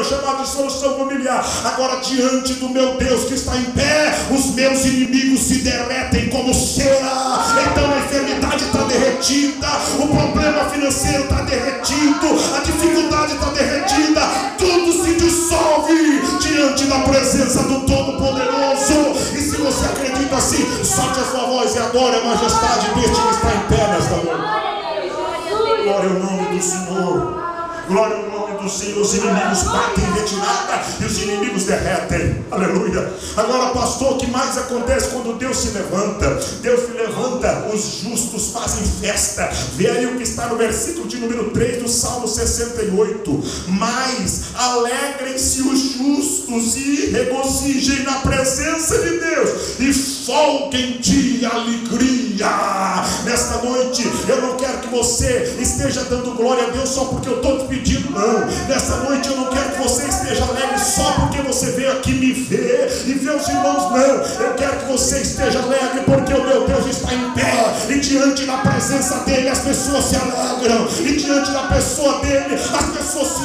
problema chamado dissolução familiar. Agora, diante do meu Deus que está em pé, os meus inimigos se derretem como cera. Então a enfermidade está derretida, o problema financeiro está derretido, a dificuldade está derretida, tudo se dissolve diante da presença do Todo-Poderoso. E se você acredita assim, solte a sua voz e adore a majestade deste que está em pé nesta noite. Glória ao nome do Senhor. Glória ao nome do Senhor. Os inimigos batem em retirada e os inimigos derretem. Aleluia. Agora, pastor, o que mais acontece quando Deus se levanta? Deus se levanta, os justos fazem festa. Vê aí o que está no versículo de número 3 do Salmo 68. Mas alegrem-se os justos e regozijem na presença de Deus e folguem de alegria. Nesta noite eu não quero que você esteja dando glória a Deus só porque eu estou te pedindo, não. Nesta noite eu não quero que você esteja alegre só porque você veio aqui me ver e ver os irmãos, não. Eu quero que você esteja alegre porque o meu Deus está em pé e diante da presença dele as pessoas se alegram, e diante da pessoa dele as pessoas se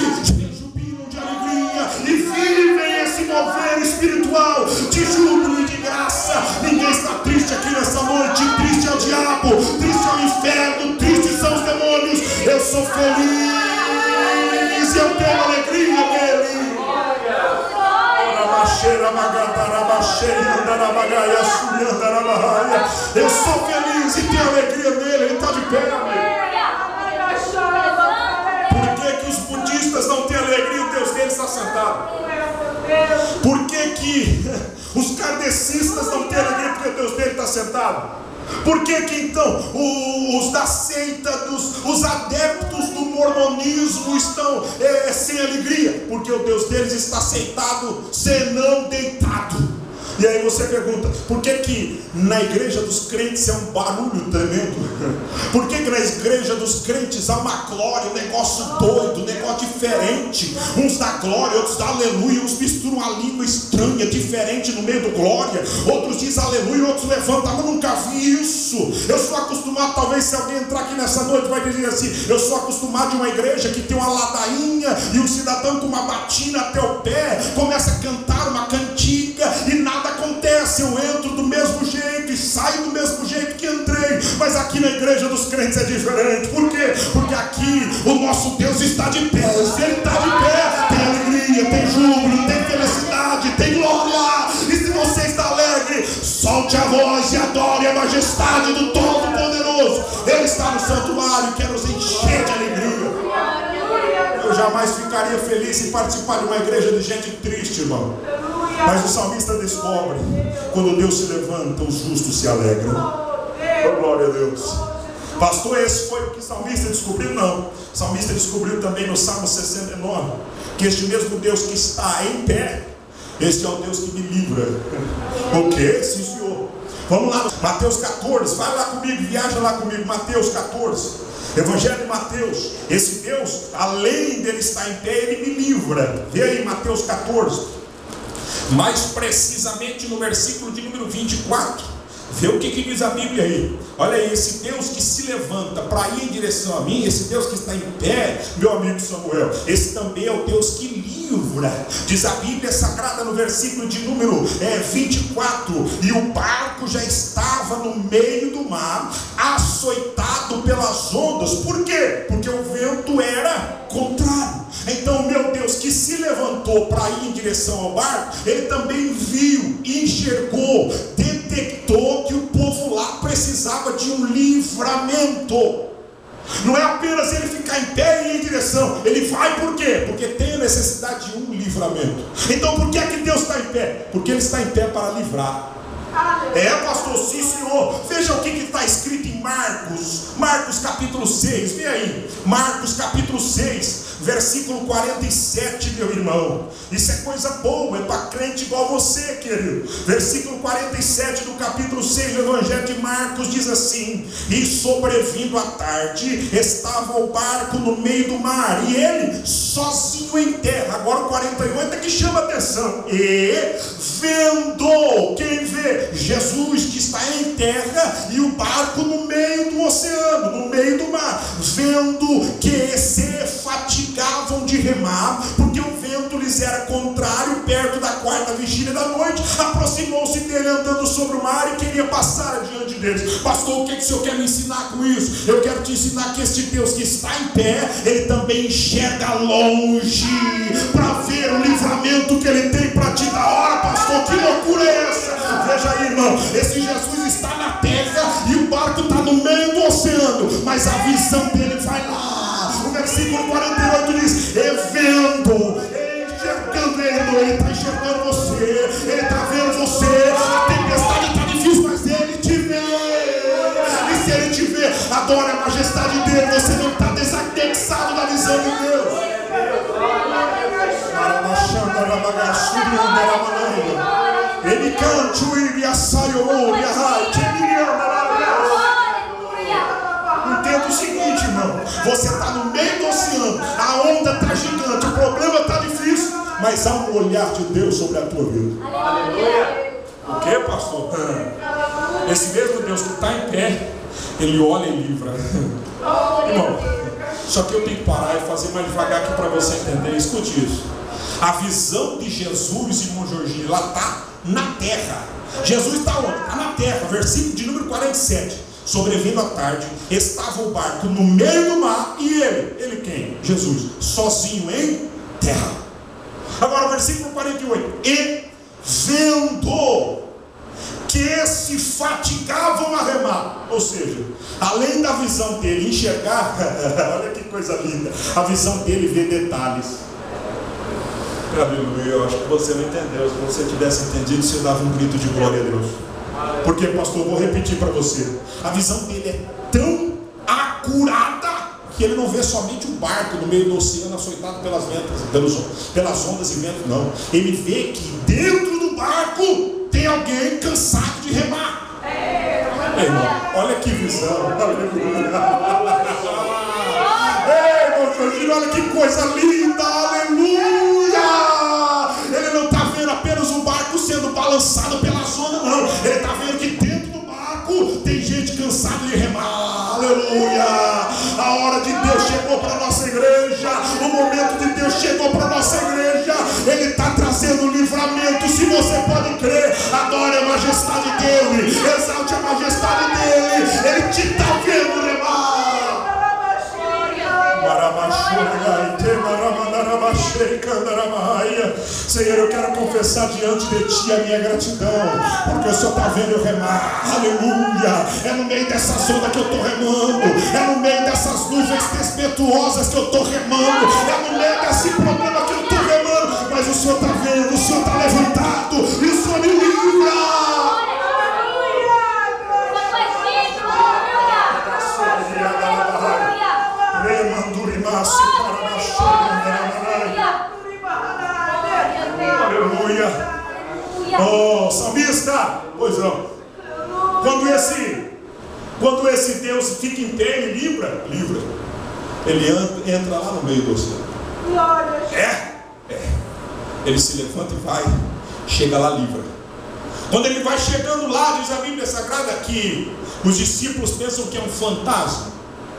jubilam de alegria e vivem esse mover espiritual de júbilo e de graça. Ninguém está triste aqui nessa noite. Triste é o diabo, triste é o inferno, tristes são os demônios. Eu sou feliz, eu tenho alegria nele. Eu sou feliz e tenho alegria nele. Ele está de pé, amigo. Por que os budistas não têm alegria e o Deus deles está sentado? Por que os kardecistas não têm alegria porque o Deus deles está sentado? Por que então os da seita, os adeptos do mormonismo estão sem alegria? Porque o Deus deles está sentado, senão deitado. E aí você pergunta, por que na igreja dos crentes é um barulho tremendo? Por que na igreja dos crentes há uma glória, um negócio doido, um negócio diferente? Uns dá glória, outros dá aleluia, uns misturam a língua estranha, diferente no meio do glória. Outros dizem aleluia, outros levantam, eu nunca vi isso. Eu sou acostumado, talvez se alguém entrar aqui nessa noite vai dizer assim, eu sou acostumado de uma igreja que tem uma ladainha e um cidadão com uma batina até o pé, começa a cantar uma cantiga e nada acontece. Eu entro do mesmo jeito e saio do mesmo jeito que entrei. Mas aqui na igreja dos crentes é diferente. Por quê? Porque aqui o nosso Deus está de pé. Se ele está de pé, tem alegria, tem júbilo, tem felicidade, tem glória. E se você está alegre, solte a voz e adore a majestade do Todo-Poderoso. Ele está no santuário e quer nos encher de alegria. Eu jamais ficaria feliz em participar de uma igreja de gente triste, irmão. Mas o salmista descobre, quando Deus se levanta, os justos se alegram. Oh, glória a Deus. Pastor, esse foi o que o salmista descobriu? Não. O salmista descobriu também no Salmo 69, que este mesmo Deus que está em pé, este é o Deus que me livra. O quê? Sim, Senhor. Vamos lá, Mateus 14, vai lá comigo, viaja lá comigo, Mateus 14. Evangelho de Mateus. Esse Deus, além dele estar em pé, ele me livra. Vê aí Mateus 14. Mais precisamente no versículo de número 24. Vê o que diz a Bíblia aí. Olha aí, esse Deus que se levanta para ir em direção a mim, esse Deus que está em pé, meu amigo Samuel, esse também é o Deus que livra. Diz a Bíblia Sagrada no versículo de número 24. E o barco já estava no meio do mar, açoitado pelas ondas. Por quê? Porque o vento era contrário. Então o meu Deus que se levantou para ir em direção ao barco, ele também viu, enxergou, detectou que o povo lá precisava de um livramento. Não é apenas ele ficar em pé e ir em direção. Ele vai por quê? Porque tem a necessidade de um livramento. Então por que é que Deus está em pé? Porque ele está em pé para livrar. É, pastor, sim, senhor. Veja o que está escrito em Marcos capítulo 6. Vem aí, Marcos capítulo 6, versículo 47, meu irmão. Isso é coisa boa, é para crente igual você, querido. Versículo 47 do capítulo 6 do Evangelho de Marcos diz assim: e sobrevindo a tarde, estava o barco no meio do mar, e ele sozinho em terra. Agora o 48 é que chama atenção. E vendo, quem vê? Jesus que está em terra e o barco no meio do oceano, no meio do mar, vendo que se fatigavam de remar, porque o vento lhes era contrário, perto da quarta vigília da noite, aproximou-se dele andando sobre o mar e queria passar adiante deles. Pastor, o que o senhor quer me ensinar com isso? Eu quero te ensinar que este Deus que está em pé, ele também enxerga longe para ver o livramento que ele tem para ti da hora. Pastor, que loucura é essa? Veja aí, irmão, esse Jesus está na terra e o barco está no meio do oceano, mas a visão dele vai lá. O versículo 48 diz: e vendo, enxergando ele está enxergando você, ele está vendo você. A tempestade está difícil, mas ele te vê. E se ele te vê, adore a majestade dele. Você não está desanexado da visão de Deus. Ele canta o entenda o seguinte, irmão: você está no meio do oceano, a onda está gigante, o problema está difícil, mas há um olhar de Deus sobre a tua vida. Aleluia. O que, pastor? Esse mesmo Deus que está em pé, ele olha e livra. Irmão, só que eu tenho que parar e fazer mais devagar aqui para você entender. Escute isso. A visão de Jesus, irmão Jorginho, ela está na terra. Jesus está onde? Está na terra. Versículo de número 47. Sobrevindo à tarde, estava o barco no meio do mar e ele quem? Jesus, sozinho em terra. Agora o versículo 48. E vendo que se fatigavam a remar, ou seja, além da visão dele enxergar, olha que coisa linda, a visão dele vê detalhes. Aleluia. Eu acho que você não entendeu. Se você tivesse entendido, você dava um grito de glória a Deus. Porque, pastor, vou repetir para você. A visão dele é tão acurada que ele não vê somente o barco no meio do oceano açoitado pelas ondas e ventos, não. Ele vê que dentro do barco tem alguém cansado de remar. Ei, irmão, olha que visão. Ei, meu filho, olha que coisa linda. Aleluia. Ele não está vendo apenas o barco sendo balançado pela onda, não. Ele está vendo que dentro do barco tem gente cansada de remar. Aleluia. A hora de Deus chegou para a nossa igreja. O momento de Deus chegou para a nossa igreja. Ele está trazendo livramento. Se você pode crer, adore a majestade dele, exalte a majestade dele. Ele te está vendo remar. Senhor, eu quero confessar diante de ti a minha gratidão, porque o Senhor está vendo eu remar. Aleluia. É no meio dessas ondas que eu estou remando, é no meio dessas nuvens tempestuosas que eu estou remando, é no meio desse problema que eu estou remando, mas o Senhor está vendo, o Senhor está levantado e o Senhor me livra. Aleluia. Oh, salmista, pois não. Quando esse Deus fica em pé, ele livra. Ele entra lá no meio do oceano. Ele se levanta e vai, chega lá, livra. Quando ele vai chegando lá, diz a Bíblia Sagrada que os discípulos pensam que é um fantasma.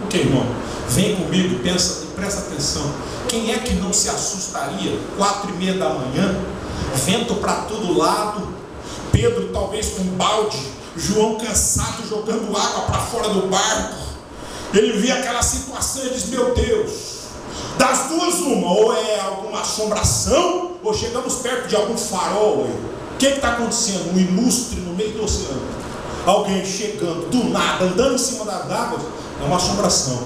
O que, irmão? Vem comigo, pensa, presta atenção. Quem é que não se assustaria? 4:30 da manhã, vento para todo lado, Pedro talvez com um balde, João cansado jogando água para fora do barco. Ele vê aquela situação e diz: meu Deus, das duas uma, ou é alguma assombração, ou chegamos perto de algum farol. O que está acontecendo? Um ilustre no meio do oceano, alguém chegando do nada, andando em cima das águas. É uma assombração.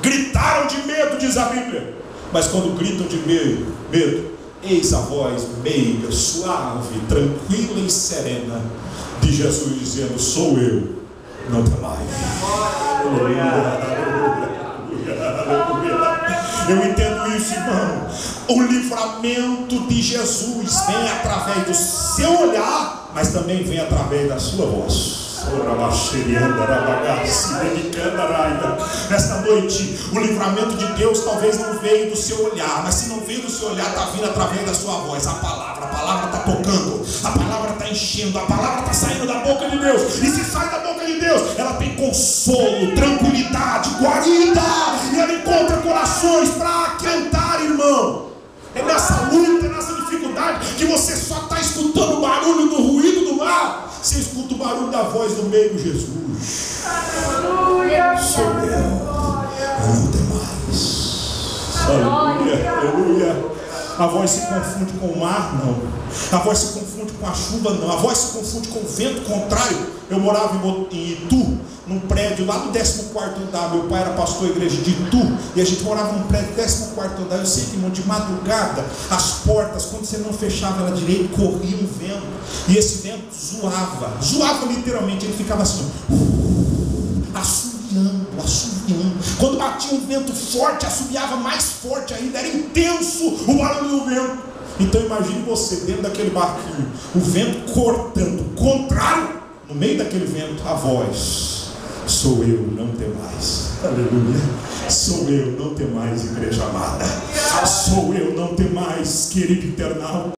Gritaram de medo, diz a Bíblia. Mas quando gritam de medo, eis a voz meiga, suave, tranquila e serena de Jesus dizendo: sou eu, não temais. Eu entendo isso, irmão. O livramento de Jesus vem através do seu olhar, mas também vem através da sua voz. Nesta noite, o livramento de Deus talvez não veio do seu olhar, mas se não veio do seu olhar, está vindo através da sua voz. A palavra está tocando, a palavra está enchendo, a palavra está saindo da boca de Deus. E se sai da boca de Deus, ela tem consolo, tranquilidade, guarida, e ela encontra corações para aquentar, irmão. É nessa luta, é nessa dificuldade voz do meio, Jesus. Sou eu, não tem mais. Aleluia, aleluia. A voz se confunde com o mar? Não. A voz se confunde com a chuva? Não. A voz se confunde com o vento contrário. Eu morava em Itu, num prédio lá no 14º andar. Meu pai era pastor da igreja de Itu, e a gente morava num prédio do 14º andar. Eu sei que, irmão, de madrugada, as portas, quando você não fechava ela direito, corria um vento, e esse vento zoava literalmente. Ele ficava assim, assobiando. Quando batia um vento forte, assobiava mais forte ainda, era intenso o barulho do vento. Então imagine você dentro daquele barquinho, o vento cortando, contrário, no meio daquele vento, a voz: sou eu, não tem mais. Aleluia. Sou eu, não tem mais, igreja amada. Sou eu, não tem mais, querido internauta.